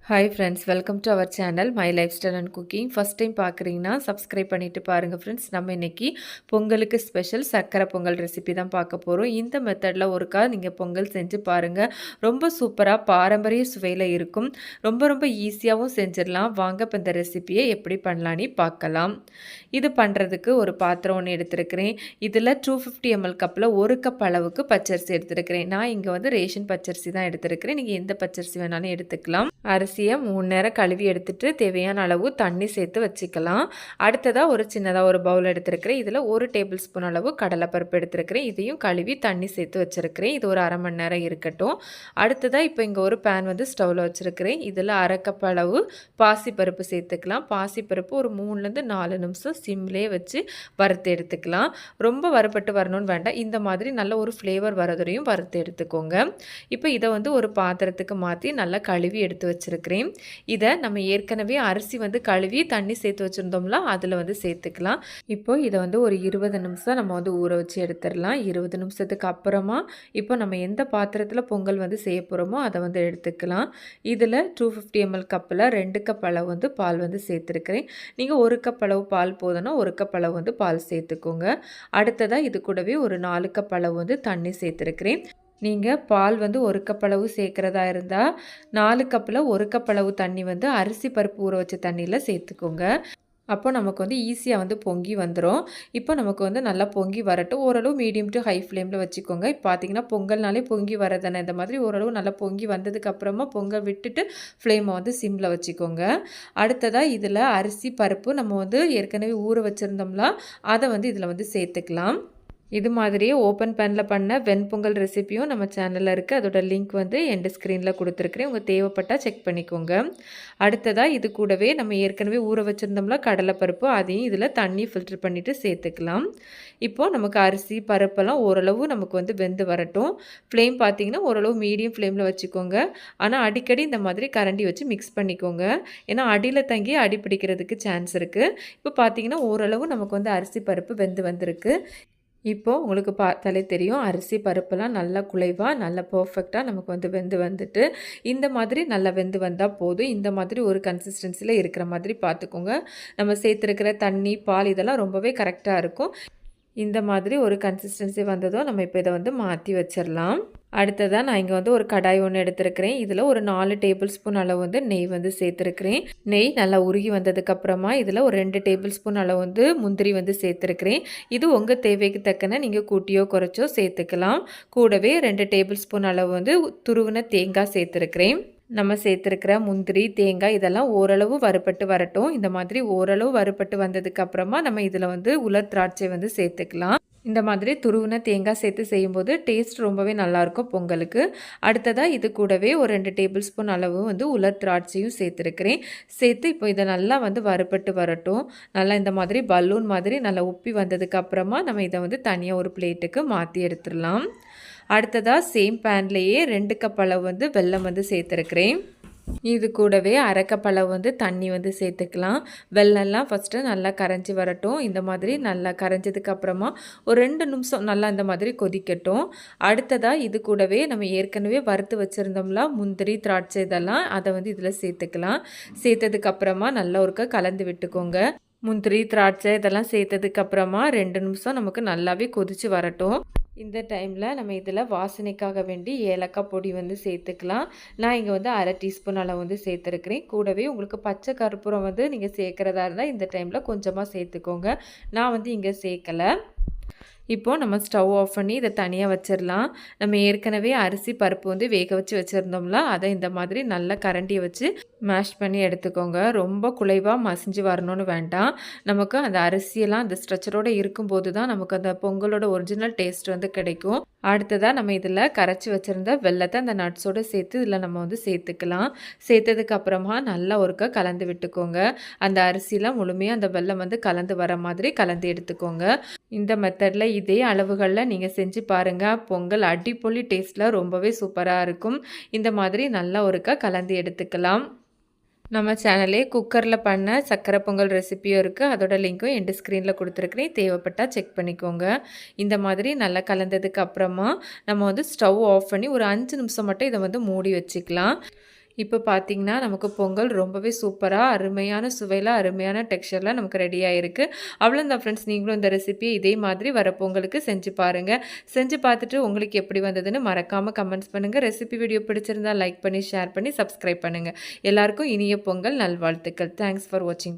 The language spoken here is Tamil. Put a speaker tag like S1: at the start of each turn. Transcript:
S1: Hi friends, welcome to our channel my lifestyle and cooking. First time பார்க்குறீங்கன்னா சப்ஸ்கிரைப் பண்ணிவிட்டு பாருங்கள் ஃப்ரெண்ட்ஸ். நம்ம இன்றைக்கி பொங்கலுக்கு ஸ்பெஷல் சர்க்கரை பொங்கல் ரெசிபி தான் பார்க்க போகிறோம். இந்த மெத்தடில் ஒருக்கா நீங்கள் பொங்கல் செஞ்சு பாருங்கள். ரொம்ப சூப்பராக பாரம்பரிய சுவையில் இருக்கும். ரொம்ப ரொம்ப ஈஸியாகவும் செஞ்சிடலாம். வாங்க இப்போ இந்த ரெசிபியை எப்படி பண்ணலான்னு பார்க்கலாம். இது பண்ணுறதுக்கு ஒரு பாத்திரம் ஒன்று எடுத்துருக்கிறேன். இதில் 250 ml கப்பில் 1 கப் அளவுக்கு பச்சரிசி எடுத்துருக்கிறேன். நான் இங்கே வந்து ரேஷன் பச்சரிசி தான் எடுத்துருக்கிறேன். நீங்கள் எந்த பச்சரிசி வேணாலும் எடுத்துக்கலாம். அரிசியை 3 நேரம் கழுவி எடுத்துட்டு தேவையான அளவு தண்ணி சேர்த்து வச்சுக்கலாம். அடுத்ததாக ஒரு சின்னதாக ஒரு பவுல் எடுத்துருக்கிறேன். இதில் 1 டேபிள் ஸ்பூன் அளவு கடலைப்பருப்பு எடுத்துருக்கிறேன். இதையும் கழுவி தண்ணி சேர்த்து வச்சுருக்கிறேன். இது ஒரு அரை மணி நேரம் இருக்கட்டும். அடுத்ததாக இப்போ இங்கே ஒரு பேன் வந்து ஸ்டவ்வில் வச்சுருக்கிறேன். இதில் அரை கப் அளவு பாசிப்பருப்பு சேர்த்துக்கலாம். பாசிப்பருப்பு ஒரு 3லேருந்து 4 நிமிஷம் சிம்லேயே வச்சு வறுத்து எடுத்துக்கலாம். ரொம்ப வறுபட்டு வரணும்னு வேண்டாம். இந்த மாதிரி நல்ல ஒரு ஃப்ளேவர் வரதுரையும் வறுத்து எடுத்துக்கோங்க. இப்போ இதை வந்து ஒரு பாத்திரத்துக்கு மாற்றி நல்லா கழுவி எடுத்து வச்சுருக்கிறேன். இதை நம்ம ஏற்கனவே அரிசி வந்து கழுவி தண்ணி சேர்த்து வச்சுருந்தோம்ல, அதில் வந்து சேர்த்துக்கலாம். இப்போ இதை வந்து ஒரு 20 நிமிஷம் நம்ம வந்து ஊற வச்சு எடுத்துடலாம். 20 நிமிஷத்துக்கு அப்புறமா இப்போ நம்ம எந்த பாத்திரத்தில் பொங்கல் வந்து செய்ய போகிறோமோ அதை வந்து எடுத்துக்கலாம். இதில் 250 ml கப்பில் 2 கப் அளவு வந்து பால் வந்து சேர்த்துருக்கிறேன். நீங்கள் 1 கப் அளவு பால் போதும்னா 1 கப் அளவு வந்து பால் சேர்த்துக்கோங்க. அடுத்ததாக இது கூடவே ஒரு 4 கப் அளவு வந்து தண்ணி சேர்த்துருக்கிறேன். நீங்கள் பால் வந்து 1 கப் அளவு சேர்க்குறதா இருந்தால் 4 கப்பில் 1 கப் அளவு தண்ணி வந்து அரிசி பருப்பு ஊற வச்ச தண்ணியில் சேர்த்துக்கோங்க. அப்போ நமக்கு வந்து ஈஸியாக வந்து பொங்கி வந்துடும். இப்போ நமக்கு வந்து நல்லா பொங்கி வரட்டும். ஓரளவு மீடியம் டு ஹை ஃப்ளேமில் வச்சுக்கோங்க. இப்போ பார்த்தீங்கன்னா பொங்கல்னாலே பொங்கி வரதானே, இந்த மாதிரி ஓரளவு நல்லா பொங்கி வந்ததுக்கப்புறமா பொங்கல் விட்டுட்டு ஃப்ளேமை வந்து சிம்மில் வச்சுக்கோங்க. அடுத்ததாக இதில் அரிசி பருப்பு நம்ம வந்து ஏற்கனவே ஊற வச்சுருந்தோம்ல, அதை வந்து இதில் வந்து சேர்த்துக்கலாம். இது மாதிரியே ஓப்பன் பேனில் பண்ண வெண்பொங்கல் ரெசிப்பியும் நம்ம சேனலில் இருக்குது. அதோட லிங்க் வந்து எண்ட் ஸ்க்ரீனில் கொடுத்துருக்குறேன். உங்கள் தேவைப்பட்டால் செக் பண்ணிக்கோங்க. அடுத்ததாக இது கூடவே நம்ம ஏற்கனவே ஊற வச்சுருந்தோம்ல கடலைப்பருப்பு, அதையும் இதில் தண்ணி ஃபில்ட்ரு பண்ணிவிட்டு சேர்த்துக்கலாம். இப்போது நமக்கு அரிசி பருப்பெல்லாம் ஓரளவு நமக்கு வந்து வெந்து வரட்டும். ஃப்ளேம் பார்த்திங்கன்னா ஓரளவு மீடியம் ஃப்ளேமில் வச்சுக்கோங்க. ஆனால் அடிக்கடி இந்த மாதிரி கரண்டி வச்சு மிக்ஸ் பண்ணிக்கோங்க. ஏன்னா அடியில் தங்கி அடி பிடிக்கிறதுக்கு சான்ஸ் இருக்குது. இப்போ பார்த்திங்கன்னா ஓரளவு நமக்கு வந்து அரிசி பருப்பு வெந்து வந்திருக்கு. இப்போது உங்களுக்கு பார்த்தாலே தெரியும் அரிசி பருப்பெல்லாம் நல்லா குலைவாக நல்லா பர்ஃபெக்டாக நமக்கு வந்து வெந்து வந்துட்டு இந்த மாதிரி நல்லா வெந்து வந்தால் போதும். இந்த மாதிரி ஒரு கன்சிஸ்டன்சியில் இருக்கிற மாதிரி பார்த்துக்கோங்க. நம்ம சேர்த்துருக்கிற தண்ணி பால் இதெல்லாம் ரொம்பவே கரெக்டாக இருக்கும். இந்த மாதிரி ஒரு கன்சிஸ்டன்சி வந்ததும் நம்ம இப்போ இதை வந்து மாற்றி வச்சிடலாம். அடுத்ததாக நான் இங்கே வந்து ஒரு கடாய் ஒன்று எடுத்துருக்கிறேன். இதில் ஒரு 4 டேபிள் ஸ்பூன் அளவு வந்து நெய் வந்து சேர்த்துருக்கிறேன். நெய் நல்லா உருகி வந்ததுக்கப்புறமா இதில் ஒரு 2 டேபிள் ஸ்பூன் அளவு வந்து முந்திரி வந்து சேர்த்துருக்கிறேன். இது உங்கள் தேவைக்கு தக்கன நீங்கள் கூட்டியோ குறைச்சோ சேர்த்துக்கலாம். கூடவே 2 டேபிள் ஸ்பூன் அளவு வந்து துருவின தேங்காய் சேர்த்துருக்கிறேன். நம்ம சேர்த்துருக்கிற முந்திரி தேங்காய் இதெல்லாம் ஓரளவு வறுபட்டு வரட்டும். இந்த மாதிரி ஓரளவு வறுபட்டு வந்ததுக்கப்புறமா நம்ம இதில் வந்து உலர் திராட்சை வந்து சேர்த்துக்கலாம். இந்த மாதிரி துருவின தேங்காய் சேர்த்து செய்யும்போது டேஸ்ட் ரொம்பவே நல்லாயிருக்கும் பொங்கலுக்கு. அடுத்ததாக இது கூடவே ஒரு 2 டேபிள் ஸ்பூன் அளவு வந்து உலர் திராட்சையும் சேர்த்துருக்கிறேன். சேர்த்து இப்போ இதை நல்லா வந்து வறுபட்டு வரட்டும். நல்லா இந்த மாதிரி பலூன் மாதிரி நல்லா உப்பி வந்ததுக்கப்புறமா நம்ம இதை வந்து தனியாக ஒரு பிளேட்டுக்கு மாற்றி எடுத்துடலாம். அடுத்ததாக சேம் பேன்லேயே 2 கப் அளவு வந்து வெல்லம் வந்து சேர்த்துருக்கிறேன். இது கூடவே அரை கப் அளவு வந்து தண்ணி வந்து சேர்த்துக்கலாம். வெல்லம்லாம் ஃபஸ்ட்டு நல்லா கரைஞ்சி வரட்டும். இந்த மாதிரி நல்லா கரைஞ்சதுக்கப்புறமா ஒரு 2 நிமிஷம் நல்லா இந்த மாதிரி கொதிக்கட்டும். அடுத்ததாக இது கூடவே நம்ம ஏற்கனவே வறுத்து வச்சுருந்தோம்ல முந்திரி திராட்சை இதெல்லாம் அதை வந்து இதில் சேர்த்துக்கலாம். சேர்த்ததுக்கப்புறமா நல்லா ஒருக்க கலந்து விட்டுக்கோங்க. முந்திரி திராட்சை இதெல்லாம் சேர்த்ததுக்கப்புறமா 2 நிமிஷம் நமக்கு நல்லாவே கொதித்து வரட்டும். இந்த டைமில் நம்ம இதில் வாசனைக்காக வேண்டி ஏலக்காய் பொடி வந்து சேர்த்துக்கலாம். நான் இங்கே வந்து அரை டீஸ்பூன் அளவு வந்து சேர்த்துருக்கிறேன். கூடவே உங்களுக்கு பச்சை கற்பூரம் வந்து நீங்கள் சேர்க்குறதா இருந்தால் இந்த டைமில் கொஞ்சமாக சேர்த்துக்கோங்க. நான் வந்து இங்கே சேர்க்கலை. இப்போது நம்ம ஸ்டவ் ஆஃப் பண்ணி இதை தனியாக வச்சிடலாம். நம்ம ஏற்கனவே அரிசி பருப்பு வந்து வேக வச்சு வச்சுருந்தோம்ல, அதை இந்த மாதிரி நல்லா கரண்டியை வச்சு மேஷ் பண்ணி எடுத்துக்கோங்க. ரொம்ப குலைவாக மசிஞ்சு வரணும்னு வேண்டாம். நமக்கு அந்த அரிசியெல்லாம் அந்த ஸ்ட்ரக்சரோடு இருக்கும்போது தான் நமக்கு அந்த பொங்கலோட ஒரிஜினல் டேஸ்ட் வந்து கிடைக்கும். அடுத்ததாக நம்ம இதில் கரைச்சி வச்சுருந்த வெல்லத்தை அந்த நட்ஸோடு சேர்த்து இதில் நம்ம வந்து சேர்த்துக்கலாம். சேர்த்ததுக்கப்புறமா நல்லா ஒருக்க கலந்து விட்டுக்கோங்க. அந்த அரிசிலாம் முழுமையாக அந்த வெல்லம் வந்து கலந்து வர மாதிரி கலந்து எடுத்துக்கோங்க. இந்த மெத்தடில் இதே அளவுகளில் நீங்கள் செஞ்சு பாருங்கள். பொங்கல் அடிப்பொலி டேஸ்ட்டில் ரொம்பவே சூப்பராக இருக்கும். இந்த மாதிரி நல்லா ஒருக்க கலந்து எடுத்துக்கலாம். நம்ம சேனலே குக்கரில் பண்ண சக்கரை பொங்கல் ரெசிப்பியும் இருக்குது. அதோட லிங்க்கும் எண்ட் ஸ்க்ரீனில் கொடுத்துருக்குறேன். தேவைப்பட்டால் செக் பண்ணிக்கோங்க. இந்த மாதிரி நல்லா கலந்ததுக்கு அப்புறமா நம்ம வந்து ஸ்டவ் ஆஃப் பண்ணி ஒரு 5 நிமிஷம் மட்டும் இதை வந்து மூடி வச்சுக்கலாம். இப்போ பார்த்தீங்கன்னா, நமக்கு பொங்கல் ரொம்பவே சூப்பரா, அருமையான சுவையில, அருமையான டெக்ஸ்சர்ல நமக்கு ரெடி ஆயிருக்கு. அவ்வளோதான் ஃப்ரெண்ட்ஸ். நீங்களும் இந்த ரெசிபிய இதே மாதிரி வர பொங்கலுக்கு செஞ்சு பாருங்க. செஞ்சு பார்த்துட்டு உங்களுக்கு எப்படி வந்ததுன்னு மறக்காம கமெண்ட்ஸ் பண்ணுங்க. ரெசிபி வீடியோ பிடிச்சிருந்தா லைக் பண்ணி, ஷேர் பண்ணி, சப்ஸ்கிரைப் பண்ணுங்க. எல்லாருக்கும் இனிய பொங்கல் நல்வாழ்த்துக்கள். தேங்க்ஸ் ஃபார் வாட்சிங்.